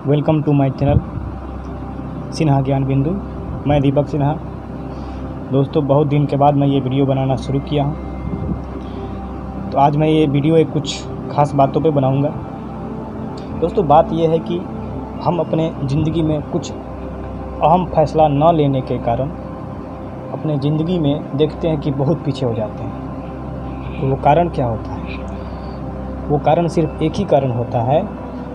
Welcome to my channel Sinha Gyan Bindu. मैं दीपक सिन्हा। दोस्तों, बहुत दिन के बाद मैं ये वीडियो बनाना शुरू किया हूँ। तो आज मैं ये वीडियो एक कुछ ख़ास बातों पे बनाऊँगा। दोस्तों, बात ये है कि हम अपने ज़िंदगी में कुछ अहम फैसला न लेने के कारण अपने ज़िंदगी में देखते हैं कि बहुत पीछे हो जाते हैं। तो वो कारण क्या होता है? वो कारण सिर्फ एक ही कारण होता है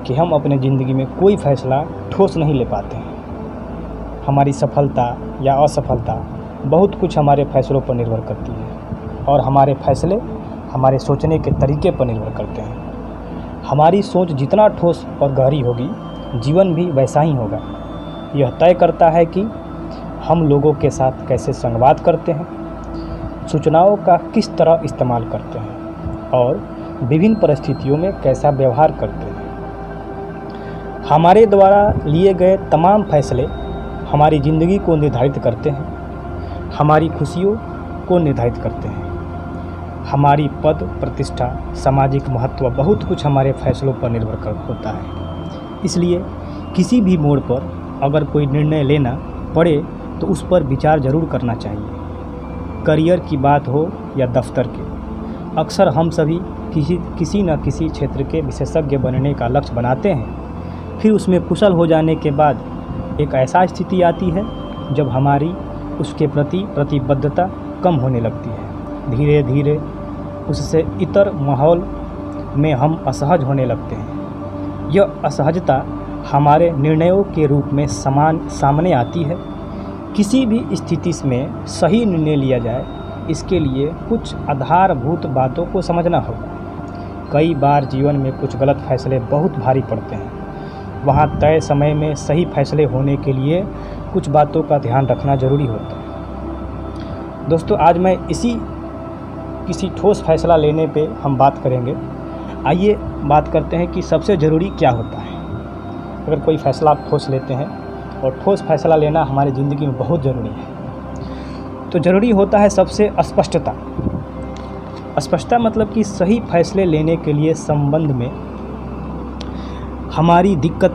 कि हम अपने ज़िंदगी में कोई फ़ैसला ठोस नहीं ले पाते हैं। हमारी सफलता या असफलता बहुत कुछ हमारे फ़ैसलों पर निर्भर करती है और हमारे फ़ैसले हमारे सोचने के तरीके पर निर्भर करते हैं। हमारी सोच जितना ठोस और गहरी होगी, जीवन भी वैसा ही होगा। यह तय करता है कि हम लोगों के साथ कैसे संवाद करते हैं, सूचनाओं का किस तरह इस्तेमाल करते हैं और विभिन्न परिस्थितियों में कैसा व्यवहार करते हैं। हमारे द्वारा लिए गए तमाम फैसले हमारी ज़िंदगी को निर्धारित करते हैं, हमारी खुशियों को निर्धारित करते हैं। हमारी पद प्रतिष्ठा, सामाजिक महत्व, बहुत कुछ हमारे फैसलों पर निर्भर होता है। इसलिए किसी भी मोड़ पर अगर कोई निर्णय लेना पड़े तो उस पर विचार ज़रूर करना चाहिए। करियर की बात हो या दफ्तर के, अक्सर हम सभी किसी न किसी क्षेत्र के विशेषज्ञ बनने का लक्ष्य बनाते हैं। फिर उसमें कुशल हो जाने के बाद एक ऐसा स्थिति आती है जब हमारी उसके प्रति प्रतिबद्धता कम होने लगती है। धीरे धीरे उससे इतर माहौल में हम असहज होने लगते हैं। यह असहजता हमारे निर्णयों के रूप में सामने आती है। किसी भी स्थिति में सही निर्णय लिया जाए, इसके लिए कुछ आधारभूत बातों को समझना होगा। कई बार जीवन में कुछ गलत फैसले बहुत भारी पड़ते हैं। वहाँ तय समय में सही फैसले होने के लिए कुछ बातों का ध्यान रखना ज़रूरी होता है। दोस्तों, आज मैं किसी ठोस फैसला लेने पे हम बात करेंगे। आइए बात करते हैं कि सबसे ज़रूरी क्या होता है। अगर कोई फ़ैसला आप ठोस लेते हैं, और ठोस फैसला लेना हमारी ज़िंदगी में बहुत ज़रूरी है, तो ज़रूरी होता है सबसे स्पष्टता। स्पष्टता मतलब कि सही फैसले लेने के लिए संबंध में हमारी दिक्कत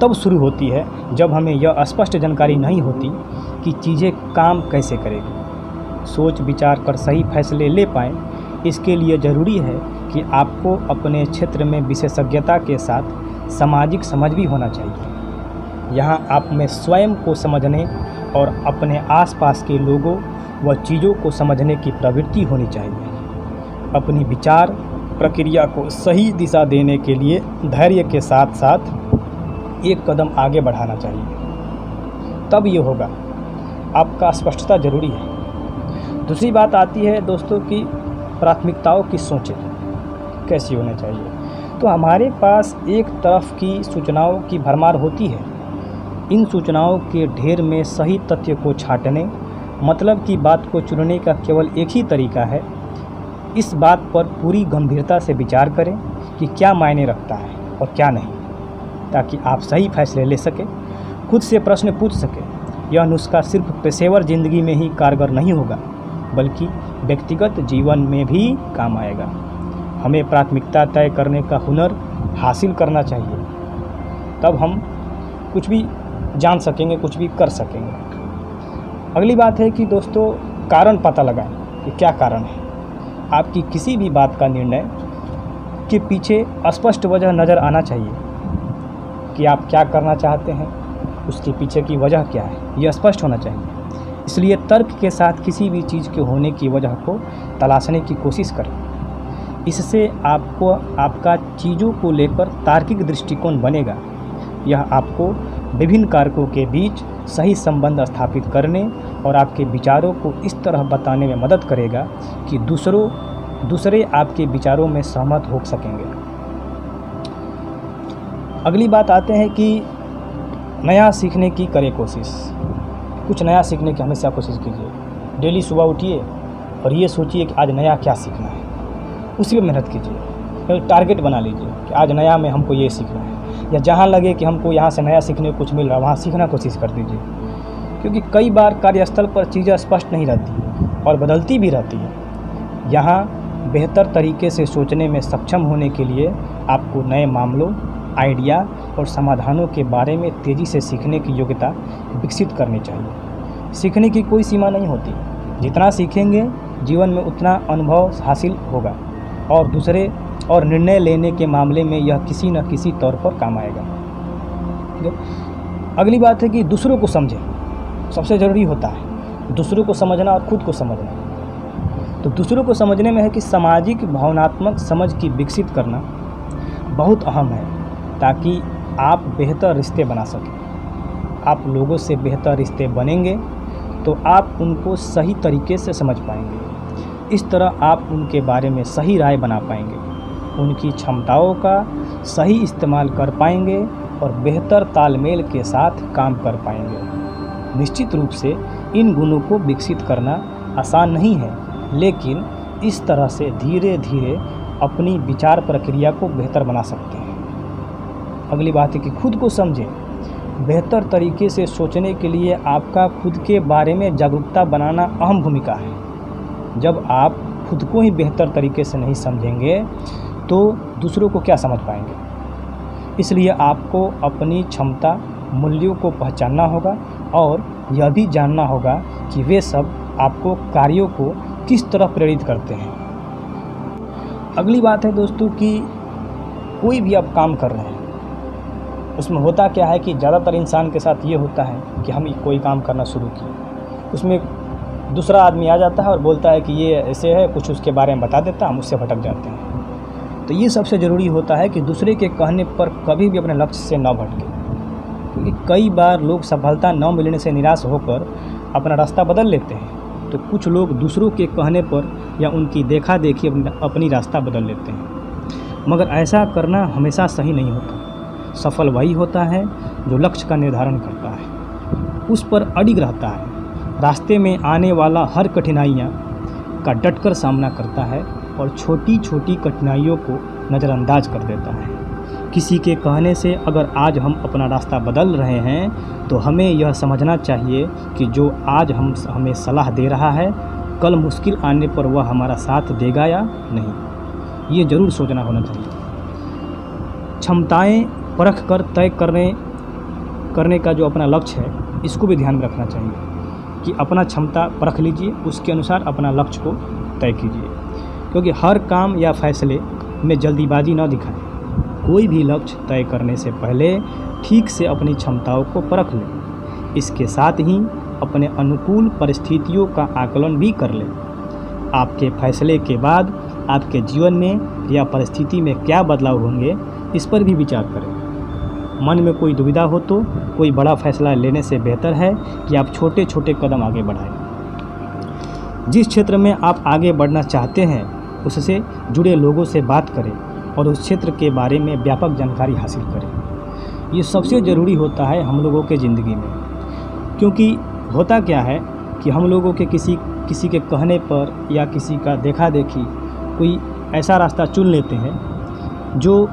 तब शुरू होती है जब हमें यह स्पष्ट जानकारी नहीं होती कि चीज़ें काम कैसे करेगी। सोच विचार कर सही फैसले ले पाएँ, इसके लिए ज़रूरी है कि आपको अपने क्षेत्र में विशेषज्ञता के साथ सामाजिक समझ भी होना चाहिए। यहाँ आप में स्वयं को समझने और अपने आसपास के लोगों व चीज़ों को समझने की प्रवृत्ति होनी चाहिए। अपनी विचार प्रक्रिया को सही दिशा देने के लिए धैर्य के साथ साथ एक कदम आगे बढ़ाना चाहिए। तब ये होगा। आपका स्पष्टता ज़रूरी है। दूसरी बात आती है दोस्तों कि प्राथमिकताओं की सोचें कैसी होनी चाहिए। तो हमारे पास एक तरफ की सूचनाओं की भरमार होती है। इन सूचनाओं के ढेर में सही तथ्य को छांटने, मतलब की बात को चुनने का केवल एक ही तरीका है। इस बात पर पूरी गंभीरता से विचार करें कि क्या मायने रखता है और क्या नहीं, ताकि आप सही फैसले ले सकें, खुद से प्रश्न पूछ सकें। यह नुस्खा सिर्फ पेशेवर ज़िंदगी में ही कारगर नहीं होगा, बल्कि व्यक्तिगत जीवन में भी काम आएगा। हमें प्राथमिकता तय करने का हुनर हासिल करना चाहिए, तब हम कुछ भी जान सकेंगे, कुछ भी कर सकेंगे। अगली बात है कि दोस्तों, कारण पता लगाएं कि क्या कारण है। आपकी किसी भी बात का निर्णय के पीछे स्पष्ट वजह नज़र आना चाहिए कि आप क्या करना चाहते हैं, उसके पीछे की वजह क्या है, यह स्पष्ट होना चाहिए। इसलिए तर्क के साथ किसी भी चीज़ के होने की वजह को तलाशने की कोशिश करें। इससे आपको आपका चीज़ों को लेकर तार्किक दृष्टिकोण बनेगा। यह आपको विभिन्न कारकों के बीच सही संबंध स्थापित करने और आपके विचारों को इस तरह बताने में मदद करेगा कि दूसरे आपके विचारों में सहमत हो सकेंगे। अगली बात आते हैं कि नया सीखने की करें कोशिश। कुछ नया सीखने की हमेशा कोशिश कीजिए। डेली सुबह उठिए और ये सोचिए कि आज नया क्या सीखना है, उसी पर मेहनत कीजिए। टारगेट बना लीजिए कि आज नया में हमको ये सीखना है, या जहाँ लगे कि हमको यहाँ से नया सीखने को कुछ मिल रहा है वहाँ सीखना कोशिश कर दीजिए। क्योंकि कई बार कार्यस्थल पर चीज़ें स्पष्ट नहीं रहती और बदलती भी रहती है। यहाँ बेहतर तरीके से सोचने में सक्षम होने के लिए आपको नए मामलों आइडिया और समाधानों के बारे में तेज़ी से सीखने की योग्यता विकसित करनी चाहिए। सीखने की कोई सीमा नहीं होती, जितना सीखेंगे जीवन में उतना अनुभव हासिल होगा और दूसरे और निर्णय लेने के मामले में यह किसी न किसी तौर पर काम आएगा। अगली बात है कि दूसरों को समझें। सबसे ज़रूरी होता है दूसरों को समझना और ख़ुद को समझना। तो दूसरों को समझने में है कि सामाजिक भावनात्मक समझ की विकसित करना बहुत अहम है, ताकि आप बेहतर रिश्ते बना सकें। आप लोगों से बेहतर रिश्ते बनेंगे तो आप उनको सही तरीके से समझ पाएंगे। इस तरह आप उनके बारे में सही राय बना पाएंगे, उनकी क्षमताओं का सही इस्तेमाल कर पाएंगे और बेहतर तालमेल के साथ काम कर पाएंगे। निश्चित रूप से इन गुणों को विकसित करना आसान नहीं है, लेकिन इस तरह से धीरे धीरे अपनी विचार प्रक्रिया को बेहतर बना सकते हैं। अगली बात है कि खुद को समझें। बेहतर तरीके से सोचने के लिए आपका खुद के बारे में जागरूकता बनाना अहम भूमिका है। जब आप खुद को ही बेहतर तरीके से नहीं समझेंगे तो दूसरों को क्या समझ पाएंगे। इसलिए आपको अपनी क्षमता मूल्यों को पहचानना होगा और यह भी जानना होगा कि वे सब आपको कार्यों को किस तरह प्रेरित करते हैं। अगली बात है दोस्तों कि कोई भी आप काम कर रहे हैं, उसमें होता क्या है कि ज़्यादातर इंसान के साथ ये होता है कि हम कोई काम करना शुरू किए, उसमें दूसरा आदमी आ जाता है और बोलता है कि ये ऐसे है, कुछ उसके बारे में बता देता, हम उससे भटक जाते हैं। तो ये सबसे ज़रूरी होता है कि दूसरे के कहने पर कभी भी अपने लक्ष्य से न भटके, क्योंकि कई बार लोग सफलता न मिलने से निराश होकर अपना रास्ता बदल लेते हैं। तो कुछ लोग दूसरों के कहने पर या उनकी देखा देखी अपनी रास्ता बदल लेते हैं, मगर ऐसा करना हमेशा सही नहीं होता। सफल वही होता है जो लक्ष्य का निर्धारण करता है, उस पर अडिग रहता है, रास्ते में आने वाला हर कठिनाइयाँ का डटकर सामना करता है और छोटी छोटी कठिनाइयों को नज़रअंदाज कर देता है। किसी के कहने से अगर आज हम अपना रास्ता बदल रहे हैं तो हमें यह समझना चाहिए कि जो आज हमें सलाह दे रहा है, कल मुश्किल आने पर वह हमारा साथ देगा या नहीं, ये ज़रूर सोचना होना चाहिए। क्षमताएं परख कर तय करने का जो अपना लक्ष्य है, इसको भी ध्यान में रखना चाहिए कि अपना क्षमता परख लीजिए, उसके अनुसार अपना लक्ष्य को तय कीजिए। क्योंकि हर काम या फैसले में जल्दीबाजी न दिखाएं। कोई भी लक्ष्य तय करने से पहले ठीक से अपनी क्षमताओं को परख लें। इसके साथ ही अपने अनुकूल परिस्थितियों का आकलन भी कर लें। आपके फैसले के बाद आपके जीवन में या परिस्थिति में क्या बदलाव होंगे, इस पर भी विचार करें। मन में कोई दुविधा हो तो कोई बड़ा फैसला लेने से बेहतर है कि आप छोटे छोटे कदम आगे बढ़ाएं। जिस क्षेत्र में आप आगे बढ़ना चाहते हैं उससे जुड़े लोगों से बात करें और उस क्षेत्र के बारे में व्यापक जानकारी हासिल करें। ये सबसे ज़रूरी होता है हम लोगों के ज़िंदगी में, क्योंकि होता क्या है कि हम लोगों के किसी के कहने पर या किसी का देखा देखी कोई ऐसा रास्ता चुन लेते हैं जो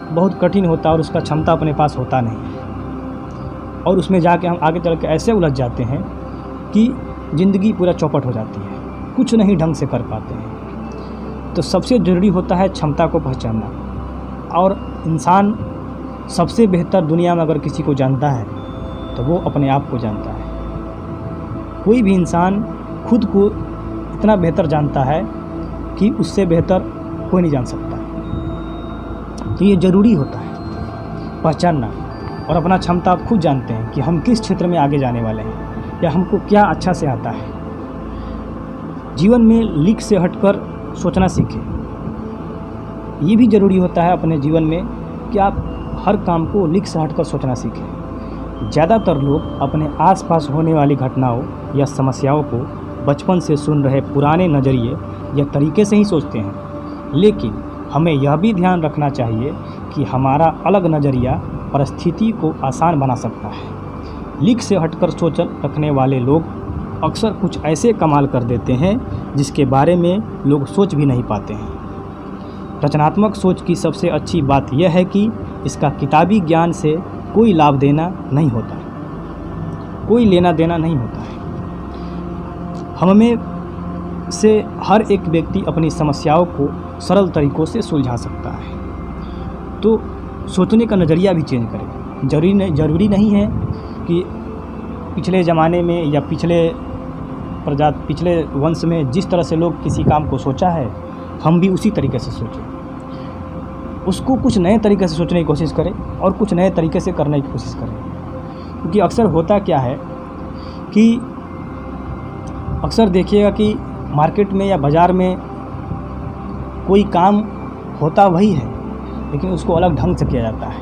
बहुत कठिन होता है और उसका क्षमता अपने पास होता नहीं है, और उसमें जाके हम आगे चल के ऐसे उलझ जाते हैं कि ज़िंदगी पूरा चौपट हो जाती है, कुछ नहीं ढंग से कर पाते हैं। तो सबसे ज़रूरी होता है क्षमता को पहचानना, और इंसान सबसे बेहतर दुनिया में अगर किसी को जानता है तो वो अपने आप को जानता है। कोई भी इंसान खुद को इतना बेहतर जानता है कि उससे बेहतर कोई नहीं जान सकता। तो ये ज़रूरी होता है पहचानना, और अपना क्षमता आप खुद जानते हैं कि हम किस क्षेत्र में आगे जाने वाले हैं या हमको क्या अच्छा से आता है। जीवन में लीक से हटकर सोचना सीखें। ये भी ज़रूरी होता है अपने जीवन में कि आप हर काम को लीक से हटकर सोचना सीखें। ज़्यादातर लोग अपने आसपास होने वाली घटनाओं या समस्याओं को बचपन से सुन रहे पुराने नज़रिए या तरीके से ही सोचते हैं, लेकिन हमें यह भी ध्यान रखना चाहिए कि हमारा अलग नज़रिया परिस्थिति को आसान बना सकता है। लीक से हटकर सोच रखने वाले लोग अक्सर कुछ ऐसे कमाल कर देते हैं जिसके बारे में लोग सोच भी नहीं पाते हैं। रचनात्मक सोच की सबसे अच्छी बात यह है कि इसका किताबी ज्ञान से कोई लाभ देना नहीं होता, कोई लेना देना नहीं होता है। हम में से हर एक व्यक्ति अपनी समस्याओं को सरल तरीक़ों से सुलझा सकता है। तो सोचने का नज़रिया भी चेंज करें। ज़रूरी नहीं है कि पिछले ज़माने में या पिछले वंश में जिस तरह से लोग किसी काम को सोचा है हम भी उसी तरीके से सोचें। उसको कुछ नए तरीके से सोचने की कोशिश करें और कुछ नए तरीके से करने की कोशिश करें। क्योंकि अक्सर होता क्या है कि अक्सर देखिएगा कि मार्केट में या बाज़ार में कोई काम होता वही है, लेकिन उसको अलग ढंग से किया जाता है,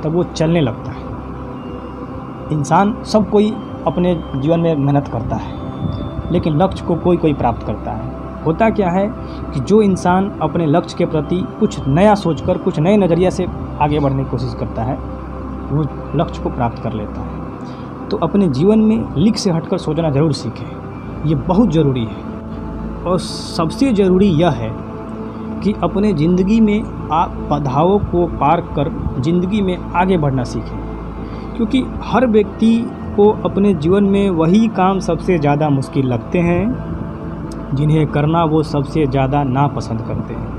तब वो चलने लगता है। इंसान सब कोई अपने जीवन में मेहनत करता है, लेकिन लक्ष्य को कोई प्राप्त करता है। होता क्या है कि जो इंसान अपने लक्ष्य के प्रति कुछ नया सोचकर कुछ नए नज़रिया से आगे बढ़ने की कोशिश करता है, वो लक्ष्य को प्राप्त कर लेता है। तो अपने जीवन में लीक से हटकर सोचना ज़रूर सीखें, ये बहुत ज़रूरी है। और सबसे ज़रूरी यह है कि अपने ज़िंदगी में आप बाधाओं को पार कर ज़िंदगी में आगे बढ़ना सीखें। क्योंकि हर व्यक्ति को अपने जीवन में वही काम सबसे ज़्यादा मुश्किल लगते हैं जिन्हें करना वो सबसे ज़्यादा नापसंद करते हैं।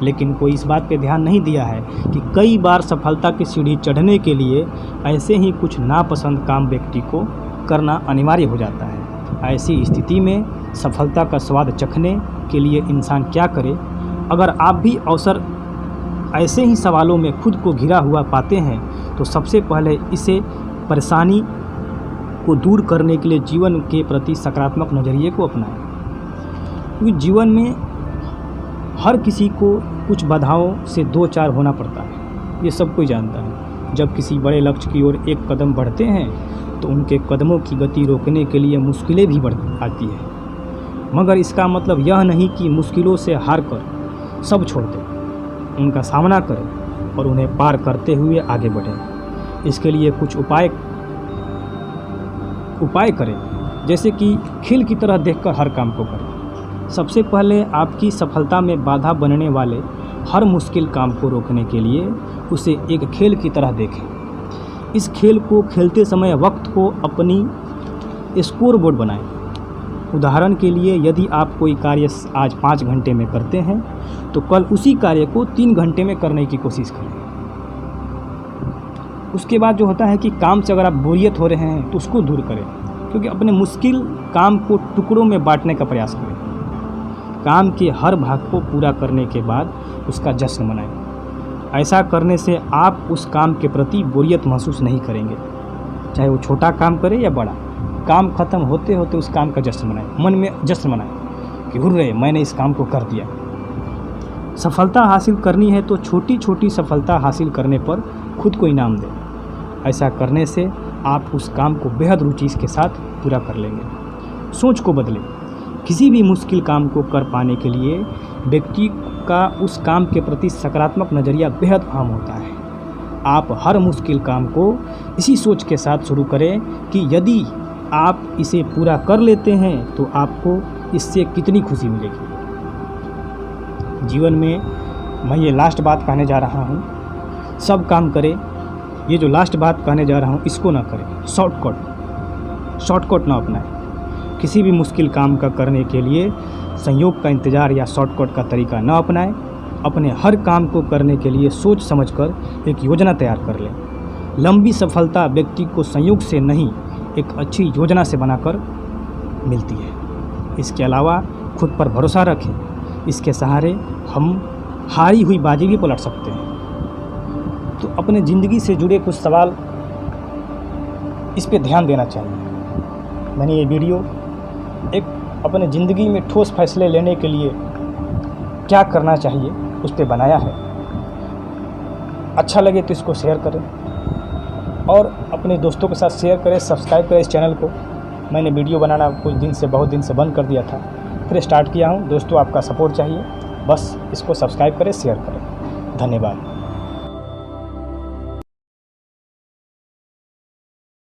लेकिन कोई इस बात पे ध्यान नहीं दिया है कि कई बार सफलता की सीढ़ी चढ़ने के लिए ऐसे ही कुछ नापसंद काम व्यक्ति को करना अनिवार्य हो जाता है। ऐसी स्थिति में सफलता का स्वाद चखने के लिए इंसान क्या करे? अगर आप भी अवसर ऐसे ही सवालों में खुद को घिरा हुआ पाते हैं तो सबसे पहले इसे परेशानी को दूर करने के लिए जीवन के प्रति सकारात्मक नज़रिए को अपनाएं। क्योंकि जीवन में हर किसी को कुछ बाधाओं से दो चार होना पड़ता है, ये सब कोई जानता है। जब किसी बड़े लक्ष्य की ओर एक कदम बढ़ते हैं तो उनके कदमों की गति रोकने के लिए मुश्किलें भी बढ़ आती है, मगर इसका मतलब यह नहीं कि मुश्किलों से हार कर सब छोड़ दें। उनका सामना करें और उन्हें पार करते हुए आगे बढ़ें। इसके लिए कुछ उपाय करें, जैसे कि खेल की तरह देखकर हर काम को करें। सबसे पहले आपकी सफलता में बाधा बनने वाले हर मुश्किल काम को रोकने के लिए उसे एक खेल की तरह देखें। इस खेल को खेलते समय वक्त को अपनी स्कोर बोर्ड बनाएं। उदाहरण के लिए यदि आप कोई कार्य आज 5 घंटे में करते हैं तो कल उसी कार्य को 3 घंटे में करने की कोशिश करें। उसके बाद जो होता है कि काम से अगर आप बोरियत हो रहे हैं तो उसको दूर करें, क्योंकि अपने मुश्किल काम को टुकड़ों में बांटने का प्रयास करें। काम के हर भाग को पूरा करने के बाद उसका जश्न मनाएं। ऐसा करने से आप उस काम के प्रति बोरियत महसूस नहीं करेंगे, चाहे वो छोटा काम करें या बड़ा। काम खत्म होते होते उस काम का जश्न मनाएं, मन में जश्न मनाएं कि हुर्रे मैंने इस काम को कर दिया। सफलता हासिल करनी है तो छोटी छोटी सफलता हासिल करने पर खुद को इनाम दें। ऐसा करने से आप उस काम को बेहद रुचि के साथ पूरा कर लेंगे। सोच को बदलें। किसी भी मुश्किल काम को कर पाने के लिए व्यक्ति का उस काम के प्रति सकारात्मक नज़रिया बेहद अहम होता है। आप हर मुश्किल काम को इसी सोच के साथ शुरू करें कि यदि आप इसे पूरा कर लेते हैं तो आपको इससे कितनी खुशी मिलेगी। जीवन में मैं ये लास्ट बात कहने जा रहा हूँ, सब काम करें। ये जो लास्ट बात कहने जा रहा हूँ इसको ना करें, शॉर्टकट ना अपनाएं। किसी भी मुश्किल काम का करने के लिए संयोग का इंतज़ार या शॉर्टकट का तरीका न अपनाएं। अपने हर काम को करने के लिए सोच समझकर एक योजना तैयार कर लें। लंबी सफलता व्यक्ति को संयोग से नहीं, एक अच्छी योजना से बनाकर मिलती है। इसके अलावा खुद पर भरोसा रखें। इसके सहारे हम हारी हुई बाजी भी पलट सकते हैं। तो अपने ज़िंदगी से जुड़े कुछ सवाल इस पे ध्यान देना चाहिए। मैंने ये वीडियो एक अपने ज़िंदगी में ठोस फैसले लेने के लिए क्या करना चाहिए उस पे बनाया है। अच्छा लगे तो इसको शेयर करें और अपने दोस्तों के साथ शेयर करें। सब्सक्राइब करें इस चैनल को। मैंने वीडियो बनाना बहुत दिन से बंद कर दिया था, फिर स्टार्ट किया हूँ। दोस्तों आपका सपोर्ट चाहिए, बस इसको सब्सक्राइब करें, शेयर करें। धन्यवाद।